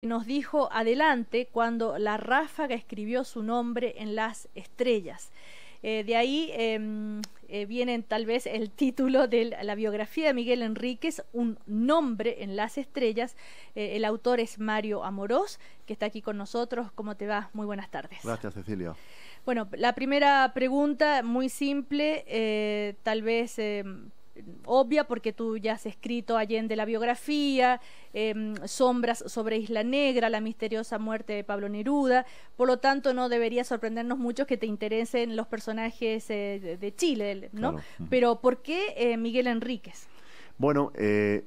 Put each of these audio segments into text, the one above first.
nos dijo adelante cuando la ráfaga escribió su nombre en las estrellas. De ahí viene tal vez el título de la biografía de Miguel Enríquez, Un nombre en las estrellas. El autor es Mario Amorós, que está aquí con nosotros. ¿Cómo te va? Muy buenas tardes. Gracias, Cecilia. Bueno, la primera pregunta, muy simple, tal vez obvia, porque tú ya has escrito Allende la biografía, Sombras sobre Isla Negra, la misteriosa muerte de Pablo Neruda, por lo tanto no debería sorprendernos mucho que te interesen los personajes de Chile, ¿no? Claro. Pero ¿por qué Miguel Enríquez? Bueno,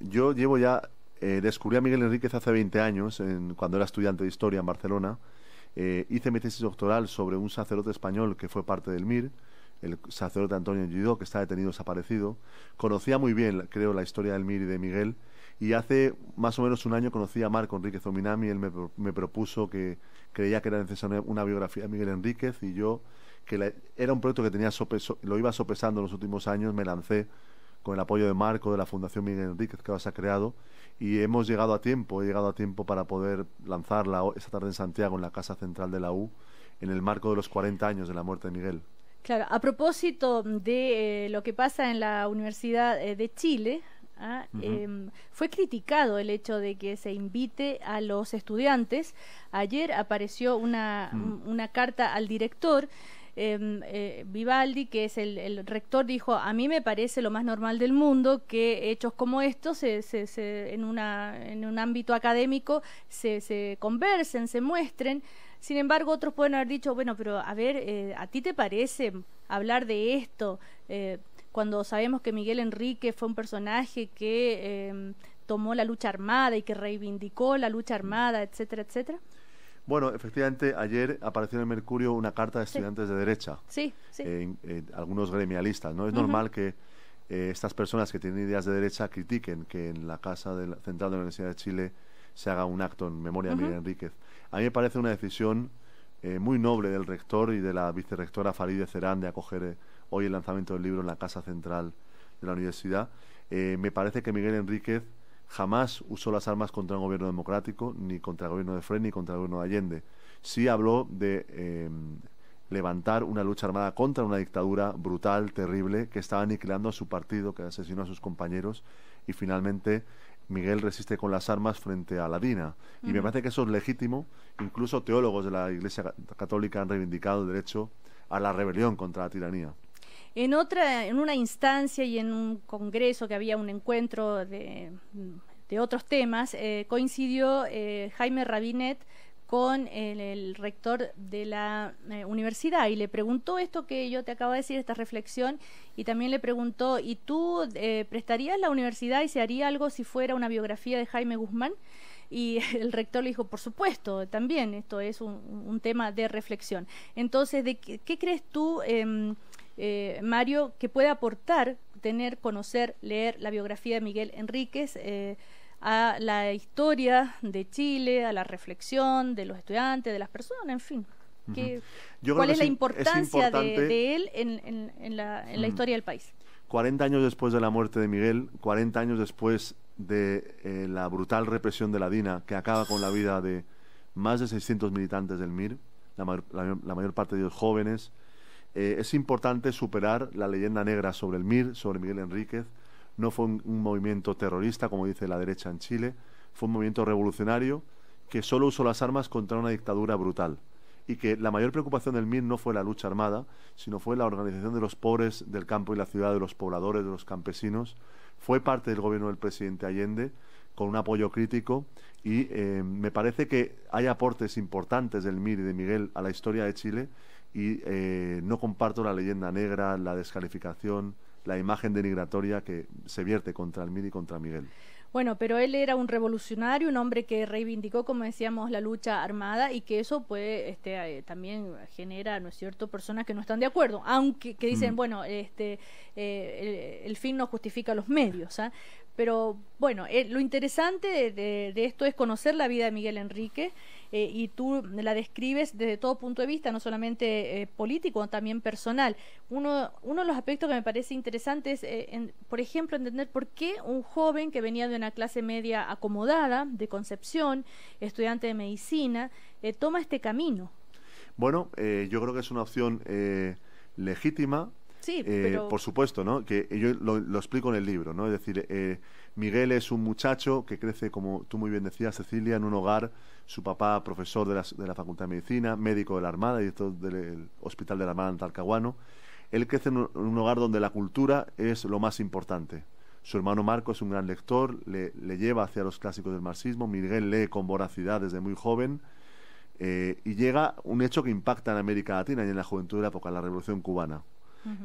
yo llevo ya, descubrí a Miguel Enríquez hace 20 años, cuando era estudiante de historia en Barcelona. Hice mi tesis doctoral sobre un sacerdote español que fue parte del MIR, el sacerdote Antonio Lledó, que está detenido desaparecido. Conocía muy bien, creo, la historia del MIR y de Miguel, y hace más o menos un año conocí a Marco Enríquez Ominami. Él me propuso que creía que era necesaria una biografía de Miguel Enríquez, y yo, era un proyecto que tenía lo iba sopesando en los últimos años, me lancé con el apoyo de Marco, de la Fundación Miguel Enríquez, que ahora se ha creado, y he llegado a tiempo para poder lanzarla esta tarde en Santiago, en la Casa Central de la U, en el marco de los 40 años de la muerte de Miguel. Claro, a propósito de lo que pasa en la Universidad de Chile, fue criticado el hecho de que se invite a los estudiantes. Ayer apareció una carta al director. Vivaldi, que es el rector, dijo: a mí me parece lo más normal del mundo que hechos como estos en un ámbito académico se conversen, se muestren. Sin embargo, otros pueden haber dicho: bueno, pero a ver, ¿a ti te parece hablar de esto cuando sabemos que Miguel Enríquez fue un personaje que tomó la lucha armada y que reivindicó la lucha armada, etcétera, etcétera? Bueno, efectivamente, ayer apareció en el Mercurio una carta de estudiantes de derecha, sí. Algunos gremialistas, ¿no? Es normal que estas personas que tienen ideas de derecha critiquen que en la Casa Central de la Universidad de Chile se haga un acto en memoria de Miguel Enríquez. A mí me parece una decisión muy noble del rector y de la vicerrectora Farideh Zerán de acoger hoy el lanzamiento del libro en la Casa Central de la Universidad. Me parece que Miguel Enríquez jamás usó las armas contra un gobierno democrático, ni contra el gobierno de Frei, ni contra el gobierno de Allende. Sí habló de levantar una lucha armada contra una dictadura brutal, terrible, que estaba aniquilando a su partido, que asesinó a sus compañeros, y finalmente Miguel resiste con las armas frente a la DINA. Y me parece que eso es legítimo. Incluso teólogos de la Iglesia Católica han reivindicado el derecho a la rebelión contra la tiranía. En una instancia y en un congreso que había un encuentro de otros temas, coincidió Jaime Rabinet con el rector de la universidad y le preguntó esto que yo te acabo de decir, esta reflexión, y también le preguntó: ¿y tú prestarías la universidad y se haría algo si fuera una biografía de Jaime Guzmán? Y el rector le dijo: por supuesto, también esto es un tema de reflexión. Entonces, ¿qué crees tú, Mario, que puede aportar conocer, leer la biografía de Miguel Enríquez a la historia de Chile, a la reflexión de los estudiantes, de las personas, en fin? ¿Cuál es la importancia de él en la historia del país? 40 años después de la muerte de Miguel, 40 años después de la brutal represión de la DINA, que acaba con la vida de más de 600 militantes del MIR, la mayor parte de ellos jóvenes, es importante superar la leyenda negra sobre el MIR, sobre Miguel Enríquez. No fue un movimiento terrorista, como dice la derecha en Chile, fue un movimiento revolucionario que solo usó las armas contra una dictadura brutal, y que la mayor preocupación del MIR no fue la lucha armada, sino fue la organización de los pobres del campo y la ciudad, de los pobladores, de los campesinos. Fue parte del gobierno del presidente Allende, con un apoyo crítico, y me parece que hay aportes importantes del MIR y de Miguel a la historia de Chile, y no comparto la leyenda negra, la descalificación, la imagen denigratoria que se vierte contra el MIR y contra Miguel. Bueno, pero él era un revolucionario, un hombre que reivindicó, como decíamos, la lucha armada, y que eso puede también genera, ¿no es cierto?, personas que no están de acuerdo, aunque que dicen, bueno, el fin no justifica los medios, ¿ah? Pero bueno, lo interesante de esto es conocer la vida de Miguel Enrique, y tú la describes desde todo punto de vista, no solamente político, sino también personal. Uno de los aspectos que me parece interesante es, por ejemplo, entender por qué un joven que venía de una clase media acomodada, de Concepción, estudiante de medicina, toma este camino. Bueno, yo creo que es una opción legítima. Sí, pero... por supuesto, ¿no? Que yo lo explico en el libro, ¿no? Es decir, Miguel es un muchacho que crece, como tú muy bien decías, Cecilia, en un hogar, su papá profesor de la Facultad de Medicina, médico de la Armada, director del Hospital de la Armada en Talcahuano. Él crece en un hogar donde la cultura es lo más importante. Su hermano Marco es un gran lector, le lleva hacia los clásicos del marxismo. Miguel lee con voracidad desde muy joven, y llega un hecho que impacta en América Latina y en la juventud de la época, la Revolución Cubana.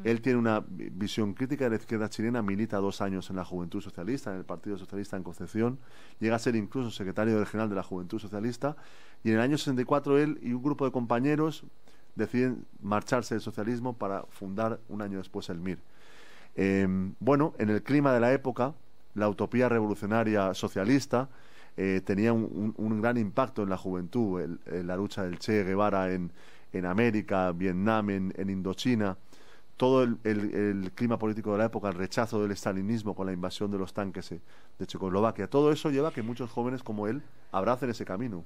Él tiene una visión crítica de la izquierda chilena, milita 2 años en la Juventud Socialista, en el Partido Socialista en Concepción, llega a ser incluso secretario regional de la Juventud Socialista, y en el año 64 él y un grupo de compañeros deciden marcharse del socialismo para fundar un año después el MIR. Bueno, en el clima de la época, la utopía revolucionaria socialista tenía un gran impacto en la juventud, la lucha del Che Guevara en América, Vietnam, en Indochina. Todo el clima político de la época, el rechazo del estalinismo con la invasión de los tanques de Checoslovaquia, todo eso lleva a que muchos jóvenes como él abracen ese camino.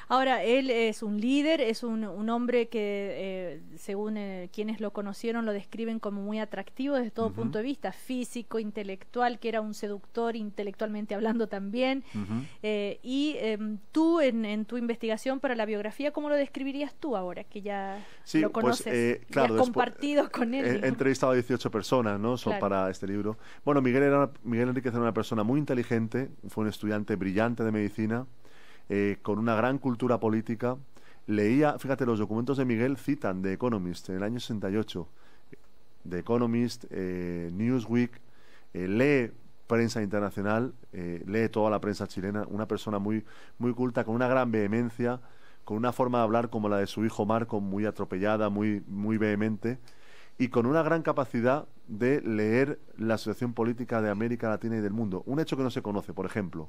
Ahora, él es un líder, es un hombre que, según quienes lo conocieron, lo describen como muy atractivo desde todo punto de vista, físico, intelectual, que era un seductor intelectualmente hablando también. Tú, en tu investigación para la biografía, ¿cómo lo describirías tú ahora, que ya lo conoces, claro, y has compartido con él? He entrevistado a 18 personas, ¿no? Claro. Para este libro. Bueno, Miguel Enríquez era una persona muy inteligente, fue un estudiante brillante de medicina, con una gran cultura política. Leía, fíjate, los documentos de Miguel citan The Economist en el año 68, The Economist, Newsweek, lee prensa internacional, lee toda la prensa chilena, una persona muy, muy culta, con una gran vehemencia, con una forma de hablar como la de su hijo Marco, muy atropellada, muy, muy vehemente, y con una gran capacidad de leer la situación política de América Latina y del mundo. Un hecho que no se conoce, por ejemplo,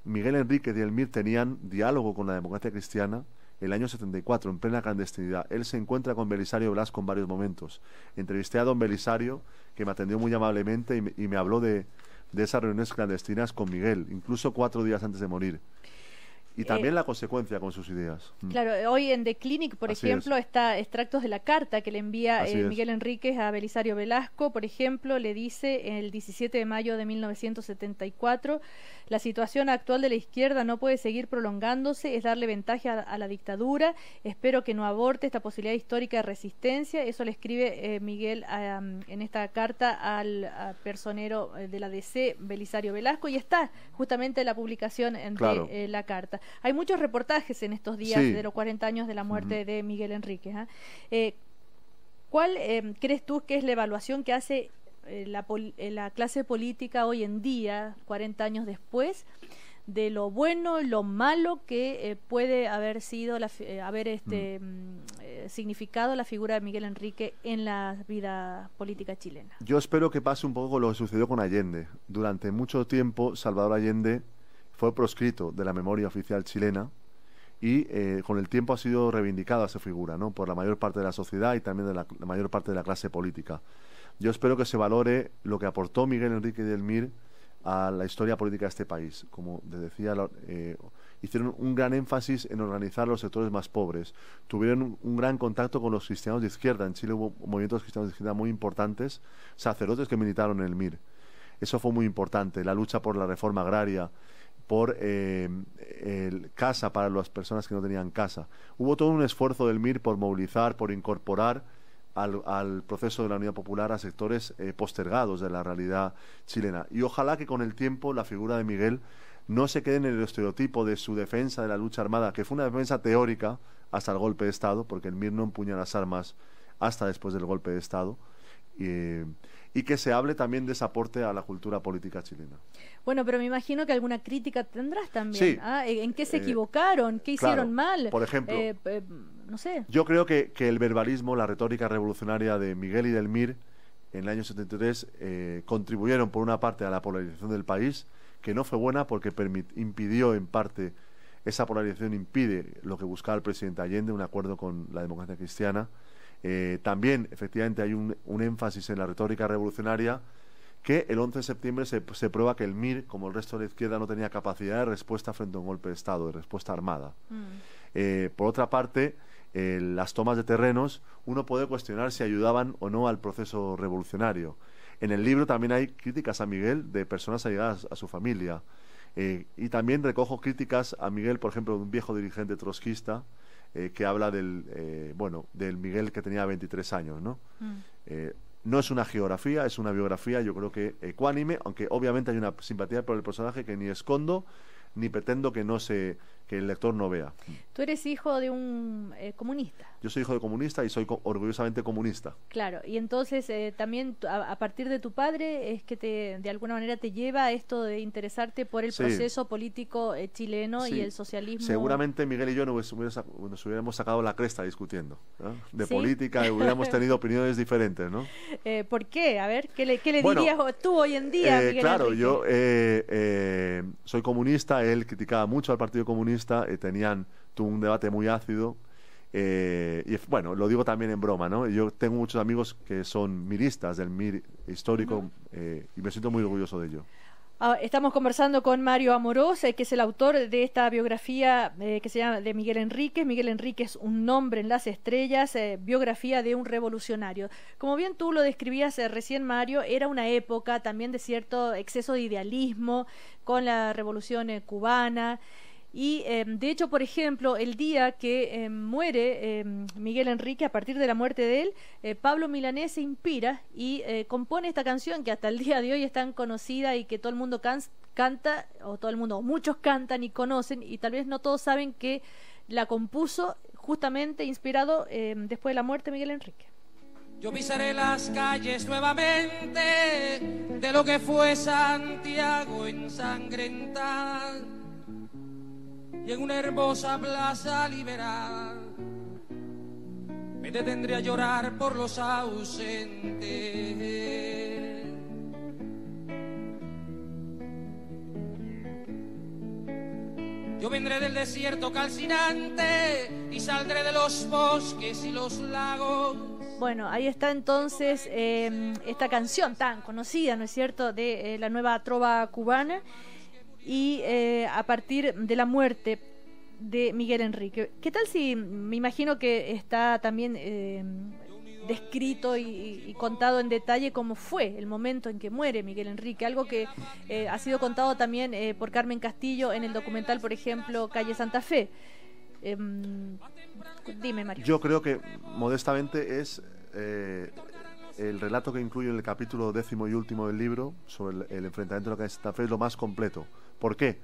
Miguel Enríquez y el MIR tenían diálogo con la democracia cristiana el año 74, en plena clandestinidad. Él se encuentra con Belisario Velasco en varios momentos. Entrevisté a don Belisario, que me atendió muy amablemente y me habló de esas reuniones clandestinas con Miguel, incluso 4 días antes de morir. Y también la consecuencia con sus ideas. Claro, hoy en The Clinic, por ejemplo, está extractos de la carta que le envía Miguel Enríquez a Belisario Velasco. Por ejemplo, le dice el 17 de mayo de 1974: la situación actual de la izquierda no puede seguir prolongándose, es darle ventaja a la dictadura, espero que no aborte esta posibilidad histórica de resistencia. Eso le escribe Miguel en esta carta al personero de la DC, Belisario Velasco, y está justamente la publicación de la carta. Hay muchos reportajes en estos días de los 40 años de la muerte de Miguel Enríquez. ¿Cuál crees tú que es la evaluación que hace la clase política hoy en día, 40 años después, de lo bueno y lo malo que puede haber sido significado la figura de Miguel Enrique en la vida política chilena? Yo espero que pase un poco lo que sucedió con Allende. Durante mucho tiempo, Salvador Allende fue proscrito de la memoria oficial chilena y con el tiempo ha sido reivindicada esa figura, ¿no?, por la mayor parte de la sociedad y también de la mayor parte de la clase política. Yo espero que se valore lo que aportó Miguel Enríquez del MIR a la historia política de este país. Como te decía, hicieron un gran énfasis en organizar los sectores más pobres. Tuvieron un gran contacto con los cristianos de izquierda. En Chile hubo movimientos cristianos de izquierda muy importantes, sacerdotes que militaron en el MIR. Eso fue muy importante. La lucha por la reforma agraria, por casa para las personas que no tenían casa. Hubo todo un esfuerzo del MIR por movilizar, por incorporar al proceso de la Unidad Popular a sectores postergados de la realidad chilena. Y ojalá que con el tiempo la figura de Miguel no se quede en el estereotipo de su defensa de la lucha armada, que fue una defensa teórica hasta el golpe de Estado, porque el MIR no empuña las armas hasta después del golpe de Estado, y que se hable también de ese aporte a la cultura política chilena. Bueno, pero me imagino que alguna crítica tendrás también. Sí. ¿En qué se equivocaron? ¿Qué hicieron mal? Por ejemplo, no sé. Yo creo que el verbalismo, la retórica revolucionaria de Miguel y del MIR en el año 73 contribuyeron por una parte a la polarización del país, que no fue buena porque impidió en parte, esa polarización impide lo que buscaba el presidente Allende, un acuerdo con la democracia cristiana. También, efectivamente, hay un énfasis en la retórica revolucionaria, que el 11 de septiembre se prueba que el MIR, como el resto de la izquierda, no tenía capacidad de respuesta frente a un golpe de Estado, de respuesta armada. Por otra parte, las tomas de terrenos, uno puede cuestionar si ayudaban o no al proceso revolucionario. En el libro también hay críticas a Miguel de personas allegadas a su familia. Y también recojo críticas a Miguel, por ejemplo, de un viejo dirigente trotskista que habla del Miguel que tenía 23 años, ¿no? No es una geografía, es una biografía, yo creo que ecuánime, aunque obviamente hay una simpatía por el personaje que ni escondo ni pretendo que el lector no vea. Tú eres hijo de un comunista. Yo soy hijo de comunista y soy orgullosamente comunista. Claro, y entonces también a partir de tu padre es que de alguna manera te lleva a esto de interesarte por el proceso político chileno y el socialismo. Seguramente Miguel y yo nos hubiéramos sacado la cresta discutiendo, ¿no? De política, y hubiéramos tenido opiniones diferentes, ¿no? ¿Por qué? A ver, ¿qué le dirías tú hoy en día, Miguel claro, Enrique? yo soy comunista, él criticaba mucho al Partido Comunista, tuvo un debate muy ácido, y bueno, lo digo también en broma, ¿no? Yo tengo muchos amigos que son miristas del MIR histórico, y me siento muy orgulloso de ello. Estamos conversando con Mario Amorós, que es el autor de esta biografía que se llama de Miguel Enríquez. Miguel Enríquez, un nombre en las estrellas, biografía de un revolucionario. Como bien tú lo describías recién, Mario, era una época también de cierto exceso de idealismo con la revolución cubana. Y de hecho, por ejemplo, el día que muere Miguel Enrique, a partir de la muerte de él, Pablo Milanés se inspira y compone esta canción que hasta el día de hoy es tan conocida y que todo el mundo canta, o muchos cantan y conocen, y tal vez no todos saben que la compuso justamente inspirado después de la muerte de Miguel Enrique. Yo pisaré las calles nuevamente de lo que fue Santiago ensangrentada, y en una hermosa plaza liberal me detendré a llorar por los ausentes. Yo vendré del desierto calcinante y saldré de los bosques y los lagos. Bueno, ahí está entonces esta canción tan conocida, ¿no es cierto?, de la nueva trova cubana. Y a partir de la muerte de Miguel Enrique, ¿qué tal si, me imagino que está también descrito y contado en detalle cómo fue el momento en que muere Miguel Enrique, algo que ha sido contado también por Carmen Castillo en el documental, por ejemplo, Calle Santa Fe? Dime, Mario. Yo creo que, modestamente, es el relato que incluye en el capítulo 10º y último del libro sobre el enfrentamiento de la calle Santa Fe es lo más completo. ¿Por qué?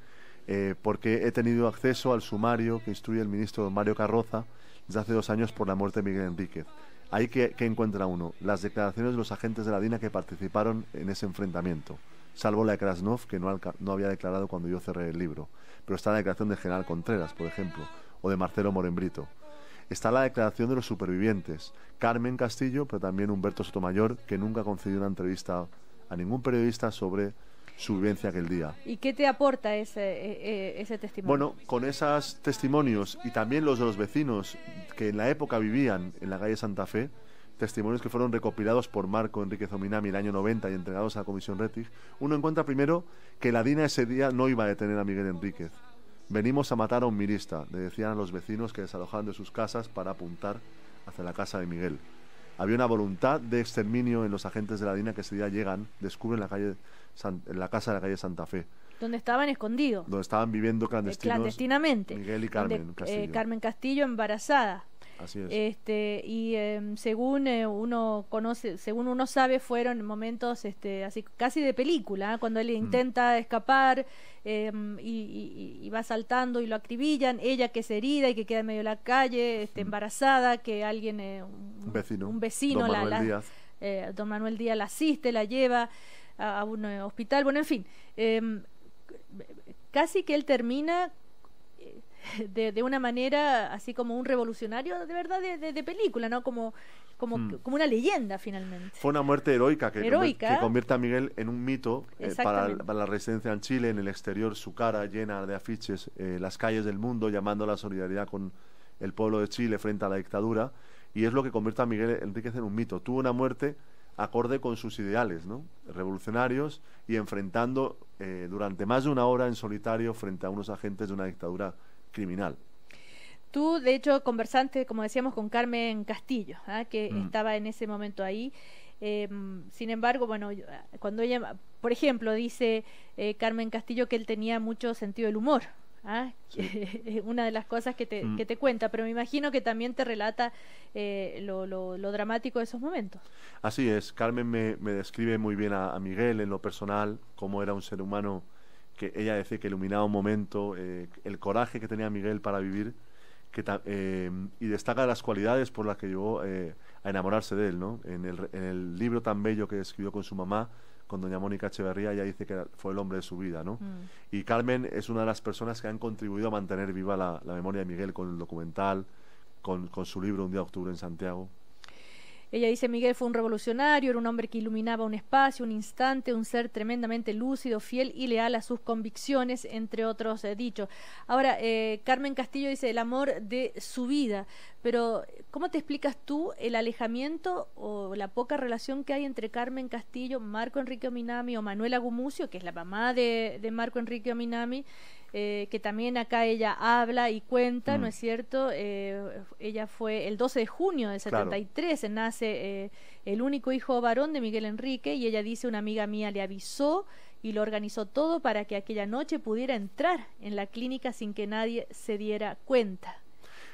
Porque he tenido acceso al sumario que instruye el ministro Mario Carroza desde hace 2 años por la muerte de Miguel Enríquez. Ahí que encuentra uno las declaraciones de los agentes de la DINA que participaron en ese enfrentamiento, salvo la de Krasnov, que no había declarado cuando yo cerré el libro. Pero está la declaración del general Contreras, por ejemplo, o de Marcelo Morenbrito. Está la declaración de los supervivientes, Carmen Castillo, pero también Humberto Sotomayor, que nunca concedió una entrevista a ningún periodista sobre su vivencia aquel día. ¿Y qué te aporta ese testimonio? Bueno, con esos testimonios y también los de los vecinos que en la época vivían en la calle Santa Fe, testimonios que fueron recopilados por Marco Enríquez Ominami en el año 90 y entregados a la Comisión Rettig, uno encuentra primero que la DINA ese día no iba a detener a Miguel Enríquez. Venimos a matar a un mirista, le decían a los vecinos que desalojaban de sus casas para apuntar hacia la casa de Miguel. Había una voluntad de exterminio en los agentes de la DINA que ese día llegan, descubren la casa de la calle Santa Fe. Donde estaban escondidos. Donde estaban viviendo clandestinamente. Miguel y Carmen Castillo. Carmen Castillo embarazada. Así es. Según uno conoce, según uno sabe, fueron momentos así casi de película, cuando él intenta escapar y va saltando y lo acribillan, ella que es herida y que queda en medio de la calle, embarazada, que alguien, un vecino, don Manuel Díaz la asiste, la lleva a un hospital, bueno, en fin, casi que él termina de una manera así como un revolucionario de verdad de película, ¿no? Como una leyenda finalmente. Fue una muerte heroica que Heroica. convierte a Miguel en un mito para Exactamente. la resistencia en Chile. En el exterior, su cara llena de afiches, las calles del mundo, llamando a la solidaridad con el pueblo de Chile frente a la dictadura. Y es lo que convierte a Miguel Enríquez en un mito. Tuvo una muerte acorde con sus ideales, ¿no? Revolucionarios, y enfrentando durante más de una hora en solitario frente a unos agentes de una dictadura criminal. Tú, de hecho, conversaste, como decíamos, con Carmen Castillo, que estaba en ese momento ahí. Sin embargo, bueno, cuando ella, por ejemplo, dice Carmen Castillo que él tenía mucho sentido del humor. Sí. Una de las cosas que te cuenta, pero me imagino que también te relata lo dramático de esos momentos. Así es, Carmen me describe muy bien a Miguel en lo personal, cómo era un ser humano que ella decía que iluminaba un momento, el coraje que tenía Miguel para vivir, y destaca las cualidades por las que llevó a enamorarse de él, ¿no? En el libro tan bello que escribió con su mamá, con doña Mónica Echeverría, ella dice que fue el hombre de su vida, ¿no? Y Carmen es una de las personas que han contribuido a mantener viva la memoria de Miguel con el documental, con su libro Un día de octubre en Santiago. Ella dice, Miguel fue un revolucionario, era un hombre que iluminaba un espacio, un instante, un ser tremendamente lúcido, fiel y leal a sus convicciones, entre otros dichos. Ahora, Carmen Castillo dice, el amor de su vida, pero ¿cómo te explicas tú el alejamiento o la poca relación que hay entre Carmen Castillo, Marco Enrique Ominami o Manuela Gumucio, que es la mamá de Marco Enrique Ominami, que también acá ella habla y cuenta, ¿no es cierto? Ella fue el 12 de junio del 73, claro. Nace el único hijo varón de Miguel Enrique, y ella dice, una amiga mía le avisó y lo organizó todo para que aquella noche pudiera entrar en la clínica sin que nadie se diera cuenta.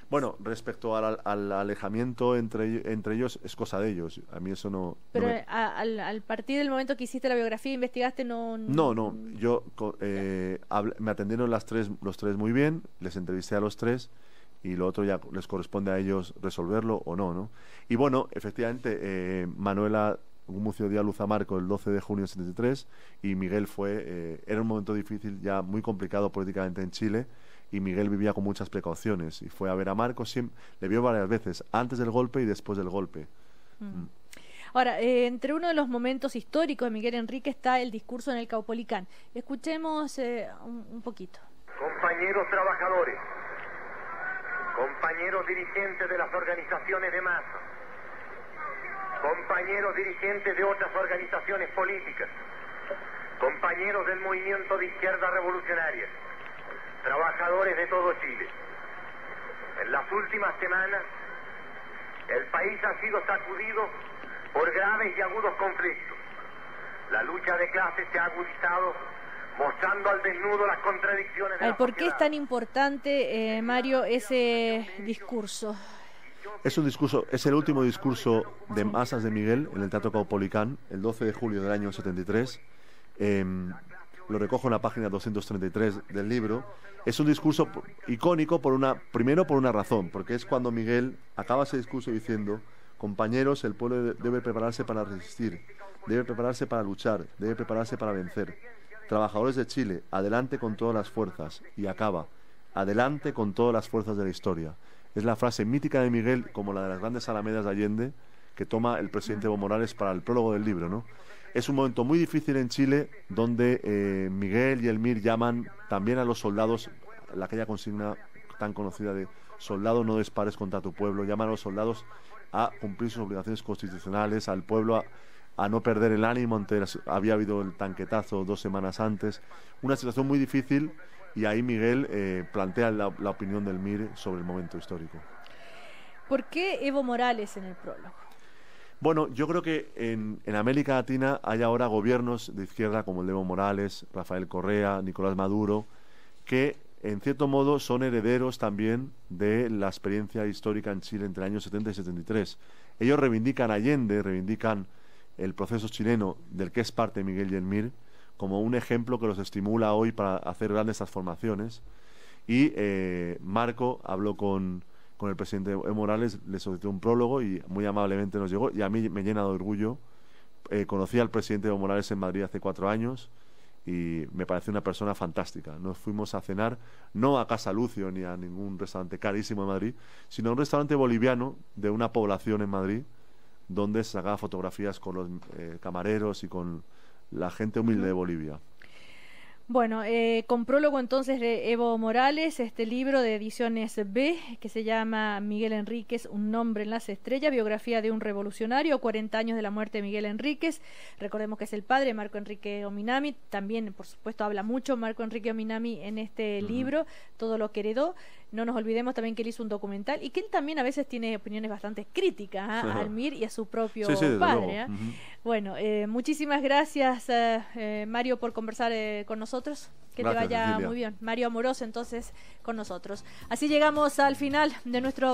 Bueno, respecto al alejamiento entre ellos, es cosa de ellos. A mí eso no... Pero al partir del momento que hiciste la biografía, investigaste, no... No, yo me atendieron los tres muy bien, les entrevisté a los tres, y lo otro ya les corresponde a ellos resolverlo o no, ¿no? Y bueno, efectivamente, Manuela Gumucio dio a luz a Marco el 12 de junio del 73, y Miguel era un momento difícil, ya muy complicado políticamente en Chile, y Miguel vivía con muchas precauciones y fue a ver a Marco, le vio varias veces, antes del golpe y después del golpe. Ahora, entre uno de los momentos históricos de Miguel Enrique está el discurso en el Caupolicán. Escuchemos un poquito. Compañeros trabajadores, compañeros dirigentes de las organizaciones de masa, compañeros dirigentes de otras organizaciones políticas, compañeros del movimiento de izquierda revolucionaria, trabajadores de todo Chile. En las últimas semanas, el país ha sido sacudido por graves y agudos conflictos. La lucha de clases se ha agudizado, mostrando al desnudo las contradicciones de la ¿Por qué sociedad. es tan importante, Mario, ese discurso? Es el último discurso de masas de Miguel en el Teatro Caupolicán, el 12 de julio del año 73. Lo recojo en la página 233 del libro. Es un discurso icónico primero por una razón, porque es cuando Miguel acaba ese discurso diciendo: compañeros, el pueblo debe prepararse para resistir, debe prepararse para luchar, debe prepararse para vencer. Trabajadores de Chile, adelante con todas las fuerzas. Y acaba: adelante con todas las fuerzas de la historia. Es la frase mítica de Miguel, como la de las grandes alamedas de Allende, que toma el presidente Evo Morales para el prólogo del libro, ¿no? Es un momento muy difícil en Chile, donde Miguel y el MIR llaman también a los soldados, aquella consigna tan conocida de soldado no dispares contra tu pueblo, llaman a los soldados a cumplir sus obligaciones constitucionales, al pueblo a no perder el ánimo había habido el tanquetazo 2 semanas antes, una situación muy difícil, y ahí Miguel plantea la opinión del MIR sobre el momento histórico. ¿Por qué Evo Morales en el prólogo? Bueno, yo creo que en América Latina hay ahora gobiernos de izquierda como el de Evo Morales, Rafael Correa, Nicolás Maduro, que en cierto modo son herederos también de la experiencia histórica en Chile entre el año 70 y 73. Ellos reivindican a Allende, reivindican el proceso chileno del que es parte Miguel y el MIR, como un ejemplo que los estimula hoy para hacer grandes transformaciones. Y Marco habló con el presidente Evo Morales, le solicitó un prólogo y muy amablemente nos llegó, y a mí me llena de orgullo. Conocí al presidente Evo Morales en Madrid hace 4 años y me parece una persona fantástica. Nos fuimos a cenar, no a Casa Lucio ni a ningún restaurante carísimo de Madrid, sino a un restaurante boliviano de una población en Madrid, donde se sacaba fotografías con los camareros y con la gente humilde de Bolivia. Bueno, con prólogo entonces de Evo Morales, este libro de Ediciones B, que se llama Miguel Enríquez, un nombre en las estrellas, biografía de un revolucionario, 40 años de la muerte de Miguel Enríquez. Recordemos que es el padre de Marco Enrique Ominami, también por supuesto habla mucho Marco Enrique Ominami en este libro, todo lo que heredó. No nos olvidemos también que él hizo un documental y que él también a veces tiene opiniones bastante críticas al MIR y a su propio padre. Bueno, muchísimas gracias Mario por conversar con nosotros. Que gracias, te vaya Cecilia. Muy bien. Mario Amoroso entonces con nosotros. Así llegamos al final de nuestro